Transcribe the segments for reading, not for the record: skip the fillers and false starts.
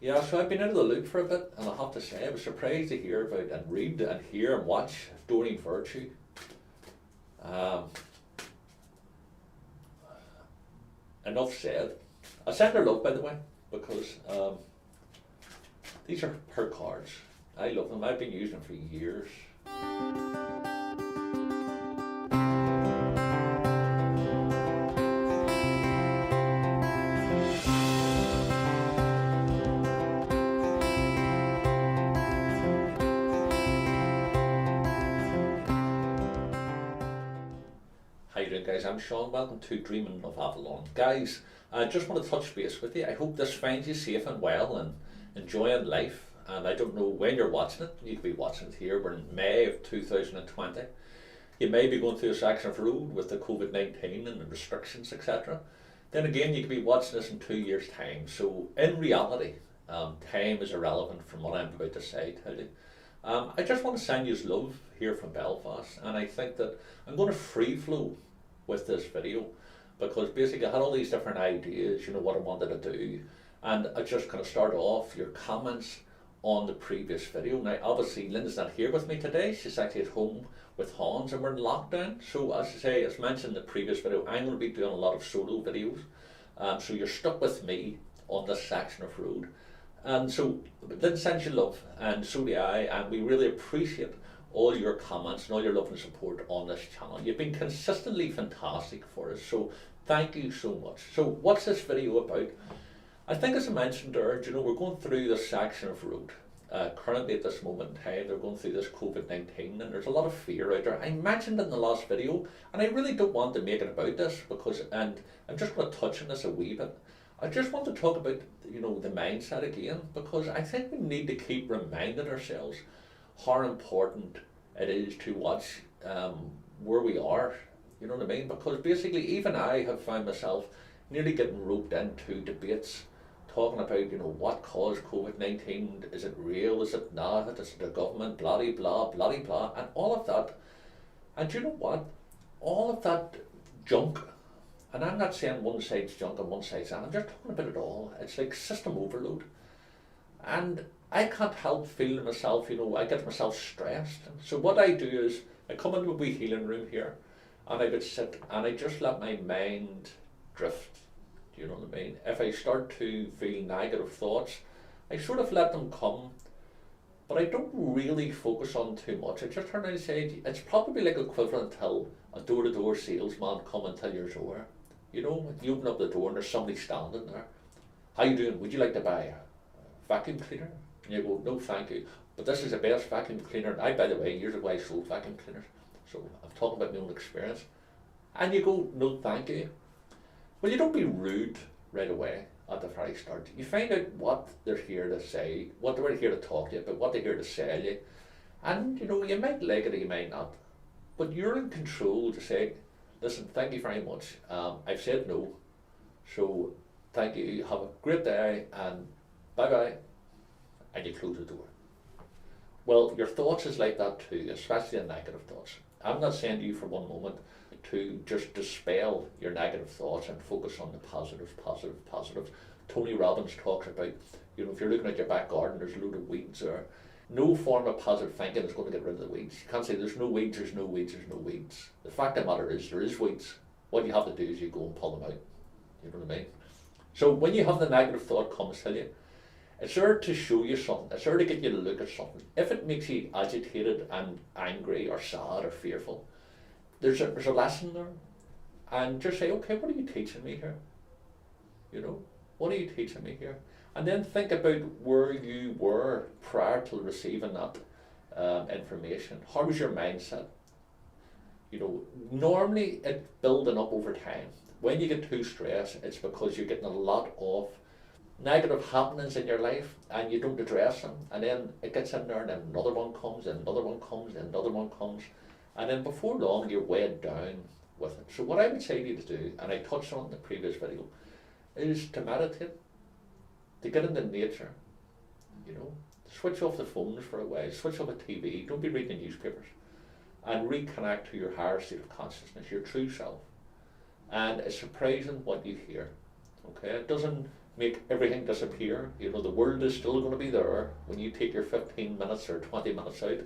Yeah, so I've been out of the loop for a bit, and I have to say I was surprised to hear about and read and hear and watch Doreen Virtue. Um, Enough said. I sent her love, by the way, because these are her cards. I love them. I've been using them for years. How you doing, guys? I'm Sean. Welcome to Dreaming of Avalon. Guys, I just want to touch base with you. I hope this finds you safe and well and enjoying life. And I don't know when you're watching it. You could be watching it here. We're in May of 2020. You may be going through a section of road with the COVID-19 and the restrictions, etc. Then again, you could be watching this in 2 years' time. So in reality, time is irrelevant from what I'm about to say, tell you. I just want to send you love here from Belfast, and I think that I'm going to free flow with this video because basically I had all these different ideas, what I wanted to do, and I just kind of start off your comments on the previous video. Now, obviously, Linda's not here with me today. She's actually at home with Hans, and we're in lockdown. So, as I say, as mentioned in the previous video, I'm going to be doing a lot of solo videos. So you're stuck with me on this section of road. And so, Linda sends you love, and so do I, and we really appreciate all your comments and all your love and support on this channel. You've been consistently fantastic for us, so thank you so much. So, what's this video about? I think, as I mentioned there, we're going through this section of road. Currently, at this moment in time, they're going through this COVID-19, and there's a lot of fear out there. I mentioned it in the last video, and I really don't want to make it about this because, and I'm just going to touch on this a wee bit. I just want to talk about, the mindset again, because I think we need to keep reminding ourselves how important it is to watch where we are, you know what I mean? Because basically, even I have found myself nearly getting roped into debates talking about, what caused COVID-19, is it real, is it not, is it the government, blah, blah, blah, blah, and all of that. And you know what? All of that junk. And I'm not saying one side's junk and one side's not. I'm just talking about it all. It's like system overload. And I can't help feeling myself, I get myself stressed. So what I do is I come into a wee healing room here and I would sit and I just let my mind drift. Do you know what I mean? If I start to feel negative thoughts, I sort of let them come, but I don't really focus on too much. I just turn around and say, it's probably like equivalent to a door-to-door salesman coming to your door. You open up the door and there's somebody standing there. How you doing? Would you like to buy a vacuum cleaner? And you go, no thank you. But this is the best vacuum cleaner. And by the way, years ago I sold vacuum cleaners. So I'm talking about my own experience. And you go, no thank you. Well, you don't be rude right away at the very start. You find out what they're here to say, what they're here to talk to you about, what they're here to sell you. And you might like it or you might not. But you're in control to say, listen, thank you very much. I've said no, so thank you. Have a great day and bye-bye. And you close the door. Well, your thoughts is like that too, especially the negative thoughts. I'm not saying to you for one moment to just dispel your negative thoughts and focus on the positives. Tony Robbins talks about, if you're looking at your back garden, there's a load of weeds there. No form of positive thinking is going to get rid of the weeds. You can't say there's no weeds, there's no weeds, there's no weeds. The fact of the matter is there is weeds. What you have to do is you go and pull them out. You know what I mean? So when you have the negative thought comes to you, it's there to show you something. It's there to get you to look at something. If it makes you agitated and angry or sad or fearful, there's a lesson there. And just say, okay, what are you teaching me here? What are you teaching me here? And then think about where you were prior to receiving that information. How was your mindset? Normally it's building up over time. When you get too stressed, it's because you're getting a lot of negative happenings in your life and you don't address them. And then it gets in there and then another one comes, and another one comes, and another one comes. And then before long, you're weighed down with it. So what I would say to you to do, and I touched on in the previous video, is to meditate. To get into nature, switch off the phones for a while, switch off the TV, don't be reading the newspapers, and reconnect to your higher state of consciousness, your true self. And it's surprising what you hear, okay? It doesn't make everything disappear. You know, the world is still going to be there when you take your 15 minutes or 20 minutes out.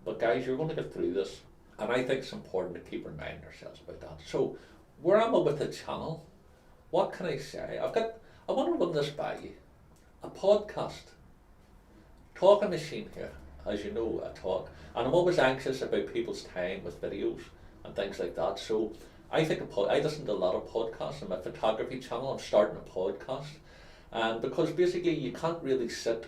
But guys, you're going to get through this. And I think it's important to keep reminding ourselves about that. So, where am I with the channel? What can I say? I want to run this by you. A podcast. Talking machine here. As you know, I talk. And I'm always anxious about people's time with videos and things like that. So, I listen to a lot of podcasts. On my photography channel, I'm starting a podcast. And because basically you can't really sit,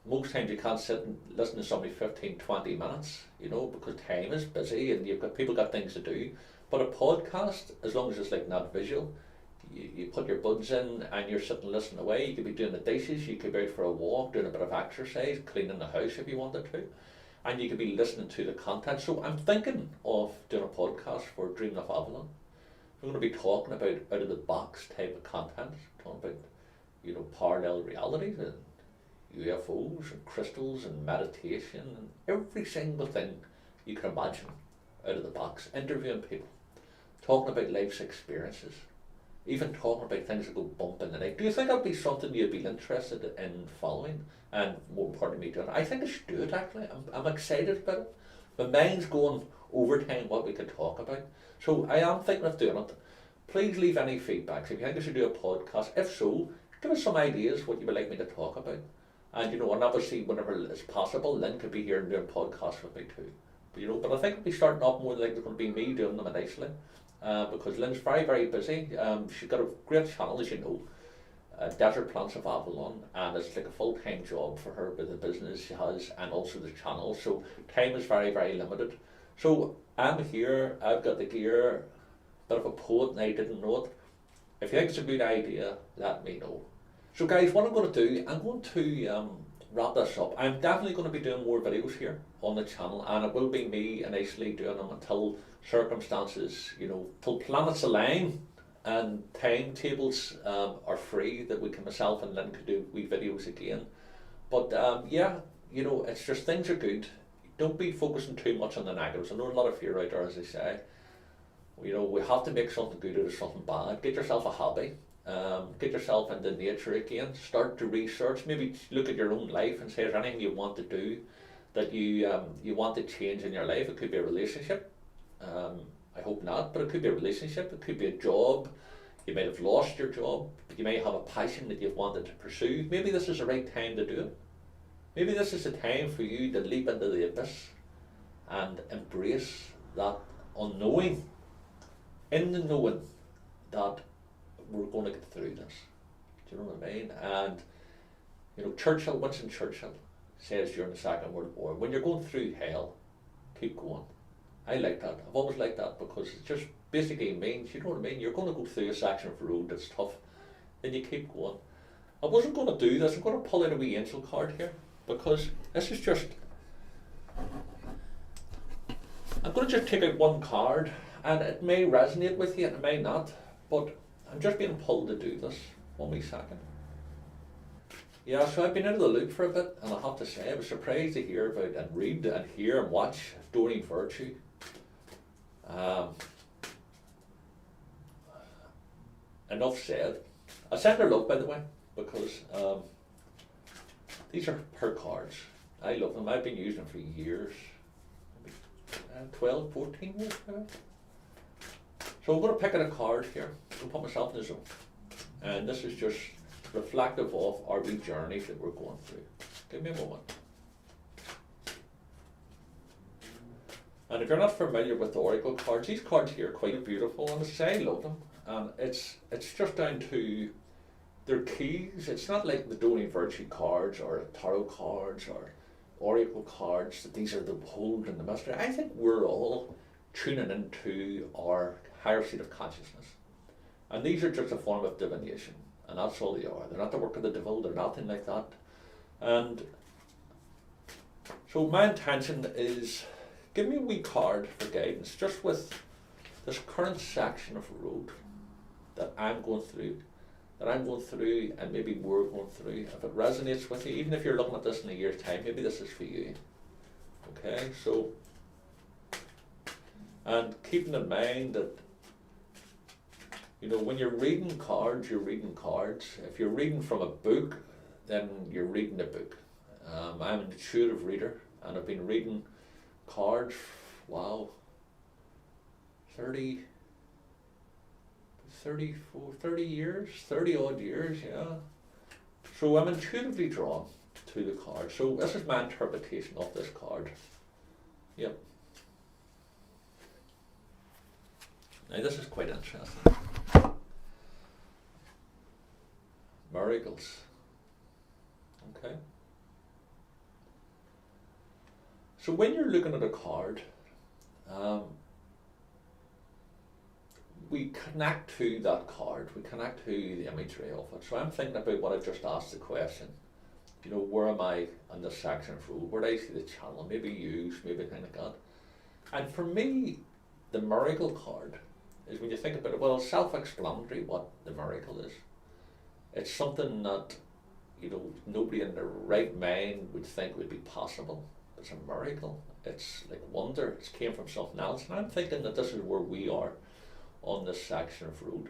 most times you can't sit and listen to somebody 15, 20 minutes, you know, because time is busy and people got things to do. But a podcast, as long as it's like not visual, you put your buds in and you're sitting listening away. You could be doing the dishes, you could be out for a walk, doing a bit of exercise, cleaning the house if you wanted to. And you could be listening to the content. So I'm thinking of doing a podcast for Dreaming of Avalon. We're going to be talking about out of the box type of content, talking about, you know, parallel realities and UFOs and crystals and meditation and every single thing you can imagine out of the box, interviewing people, talking about life's experiences, even talking about things that go bump in the night. Do you think that'd be something you'd be interested in following and more importantly doing? I think I should do it actually. I'm excited about it. My mind's going overtime what we could talk about. So I am thinking of doing it. Please leave any feedback. If you think I should do a podcast, if so, give us some ideas what you would like me to talk about. And you know, and obviously whenever it's possible, Lynn could be here and doing podcasts with me too. But you know, but I think it'll be starting off more like it's going to be me doing them initially. Because Lynn's very, very busy. She's got a great channel, as you know, Desert Plants of Avalon, and it's like a full-time job for her with the business she has and also the channel. So time is very, very limited. So I'm here, I've got the gear, bit of a poet and I didn't know it. If you think it's a good idea, let me know. So guys, what I'm going to do, I'm going to wrap this up. I'm definitely going to be doing more videos here on the channel, and it will be me initially doing them until circumstances, you know, till planets align and timetables are free that we can, myself and Lynn could do wee videos again. But yeah, you know, it's just things are good. Don't be focusing too much on the negatives. I know a lot of fear out there, as I say. You know, we have to make something good out of something bad. Get yourself a hobby. Get yourself into nature again. Start to research. Maybe look at your own life and say, is there anything you want to do that you want to change in your life? It could be a relationship. I hope not, but it could be a relationship. It could be a job. You might have lost your job, but you might have a passion that you've wanted to pursue. Maybe this is the right time to do it. Maybe this is the time for you to leap into the abyss and embrace that unknowing, in the knowing that we're going to get through this. Do you know what I mean? And, you know, Winston Churchill says during the Second World War, when you're going through hell, keep going. I like that. I've always liked that because it just basically means, you know what I mean? You're going to go through a section of road that's tough, then you keep going. I wasn't going to do this. I'm going to pull out a wee angel card here because this is just, I'm going to just take out one card and it may resonate with you and it may not, but I'm just being pulled to do this. 1 wee second. Yeah, so I've been out of the loop for a bit, and I have to say I was surprised to hear about and read and hear and watch Doreen Virtue. Enough said. I sent her love, by the way, because these are her cards. I love them. I've been using them for years. Maybe 12, 14 years maybe. So I'm going to pick out a card here. I'm going to put myself in the zone. And this is just reflective of our wee journeys that we're going through. Give me a moment. And if you're not familiar with the Oracle cards, these cards here are quite beautiful, and as I say, I love them. And it's just down to their keys. It's not like the Doreen Virtue cards or tarot cards or Oracle cards, that these are the hold and the mystery. I think we're all tuning into our higher state of consciousness. And these are just a form of divination. And that's all they are. They're not the work of the devil, they're nothing like that. And so my intention is, give me a wee card for guidance, just with this current section of road that I'm going through, and maybe we're going through. If it resonates with you, even if you're looking at this in a year's time, maybe this is for you. Okay, so, and keeping in mind that You know, when you're reading cards, you're reading cards. If you're reading from a book, then you're reading a book. I'm an intuitive reader, and I've been reading cards, wow, 30, 30 years, 30 odd years, yeah. So I'm intuitively drawn to the card. So this is my interpretation of this card. Yep. Now this is quite interesting. Miracles. Okay. So when you're looking at a card, we connect to that card, we connect to the imagery of it. So I'm thinking about what I just asked the question. You know, where am I on this section of road? Where do I see the channel? Maybe use, maybe kind of that. And for me, the miracle card is, when you think about it, well, it's self-explanatory what the miracle is. It's something that, you know, nobody in their right mind would think would be possible. It's a miracle. It's like wonder. It came from something else. And I'm thinking that this is where we are on this section of road.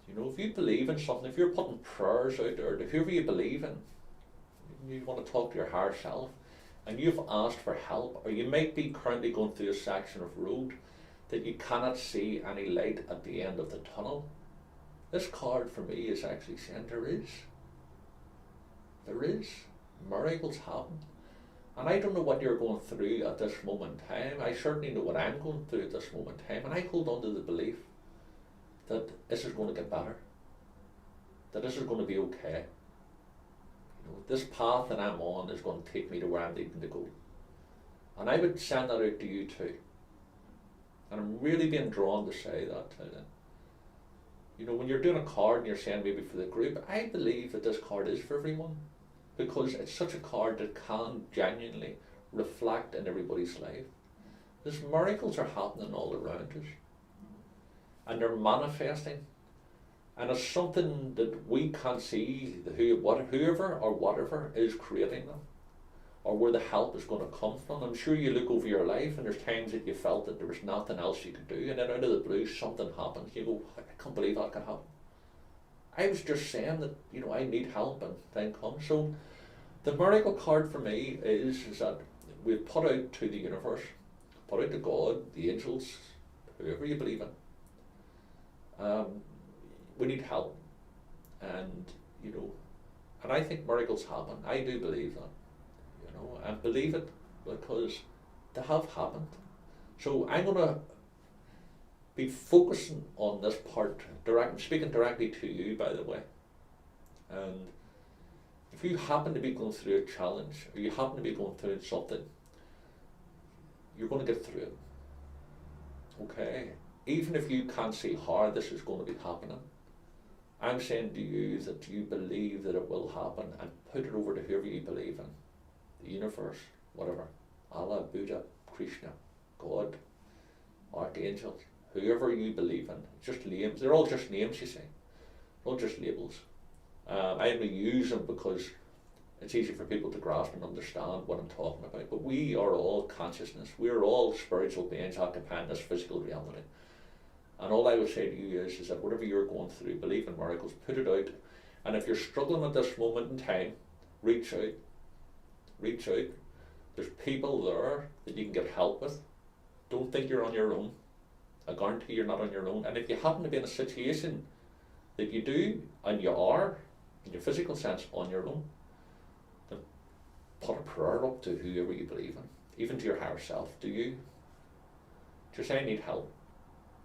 You know, if you believe in something, if you're putting prayers out there, if whoever you believe in, you want to talk to your higher self, and you've asked for help, or you might be currently going through a section of road that you cannot see any light at the end of the tunnel, this card for me is actually saying there is. There is. Miracles happen. And I don't know what you're going through at this moment in time. I certainly know what I'm going through at this moment in time. And I hold on to the belief that this is going to get better. That this is going to be okay. You know, this path that I'm on is going to take me to where I'm needing to go. And I would send that out to you too. And I'm really being drawn to say that to them. You know, when you're doing a card and you're saying maybe for the group, I believe that this card is for everyone. Because it's such a card that can genuinely reflect in everybody's life. These miracles are happening all around us. And they're manifesting. And it's something that we can't see whoever or whatever is creating them, or where the help is going to come from. I'm sure you look over your life and there's times that you felt that there was nothing else you could do, and then out of the blue something happens. You go, I can't believe that could happen. I was just saying that, you know, I need help, and then comes. So the miracle card for me is that we've put out to the universe, put out to God, the angels, whoever you believe in. We need help, and you know, and I think miracles happen. I do believe that, you know, and believe it because they have happened. So I'm gonna be focusing on this part, speaking directly to you, by the way. And if you happen to be going through a challenge, or you happen to be going through something, you're going to get through it. Okay? Even if you can't see how this is going to be happening, I'm saying to you that you believe that it will happen, and put it over to whoever you believe in. The universe, whatever. Allah, Buddha, Krishna, God, archangels, whoever you believe in. Just names. They're all just names, you see. They're all just labels. I only use them because it's easy for people to grasp and understand what I'm talking about. But we are all consciousness. We are all spiritual beings occupying this physical reality. And all I would say to you is that whatever you're going through, believe in miracles, put it out. And if you're struggling at this moment in time, reach out. Reach out. There's people there that you can get help with. Don't think you're on your own. I guarantee you're not on your own. And if you happen to be in a situation that you do, and you are, in your physical sense, on your own, then put a prayer up to whoever you believe in, even to your higher self. Do you? Just say, I need help.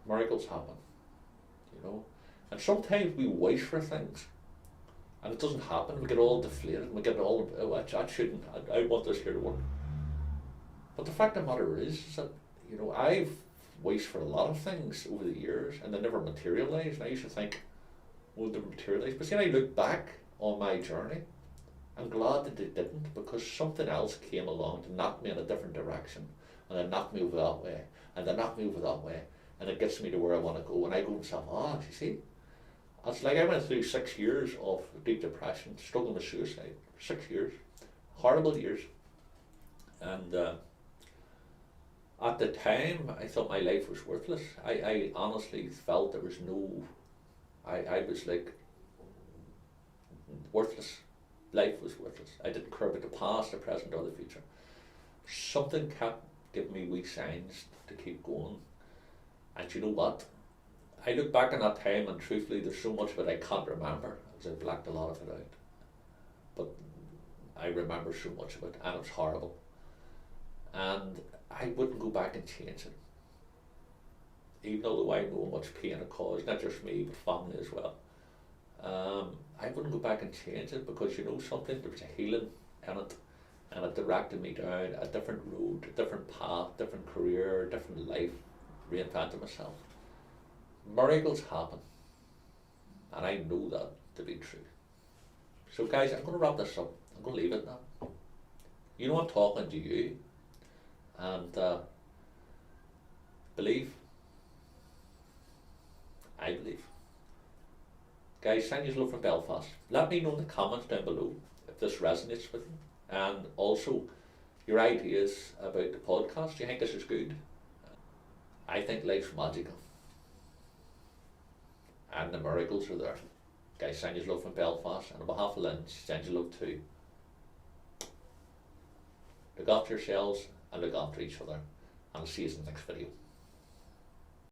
Miracles happen, you know. And sometimes we wish for things, and it doesn't happen. We get all deflated. We get all, oh, I shouldn't. I want this here to work. But the fact of the matter is that, you know, I've wished for a lot of things over the years, and they never materialised. And I used to think, well, they materialised. But see, when I look back on my journey, I'm glad that they didn't, because something else came along to knock me in a different direction, and then knocked me over that way, and then knocked me over that way, and it gets me to where I want to go. And I go to myself, you see, it's like I went through 6 years of deep depression, struggling with suicide, 6 years, horrible years. And at the time, I thought my life was worthless. I honestly felt there was no I was like worthless. Life was worthless. I didn't care about the past, the present, or the future. Something kept giving me wee signs to keep going. And you know what? I look back on that time, and truthfully, there's so much of it I can't remember, as I blacked a lot of it out. But I remember so much of it, and it was horrible. And I wouldn't go back and change it. Even though I know how much pain it caused, not just me, but family as well. I wouldn't go back and change it, because you know something, there was a healing in it, and it directed me down a different road, a different path, different career, different life, reinventing myself. Miracles happen, and I know that to be true. So guys, I'm going to wrap this up. I'm going to leave it now. You know I'm talking to you, and believe. I believe. Guys, send you love from Belfast. Let me know in the comments down below if this resonates with you, and also your ideas about the podcast. Do you think this is good? I think life's magical, and the miracles are there. Guys, send you love from Belfast, and on behalf of Lynn, send you love too. Look after yourselves and look after each other, and I'll see you in the next video.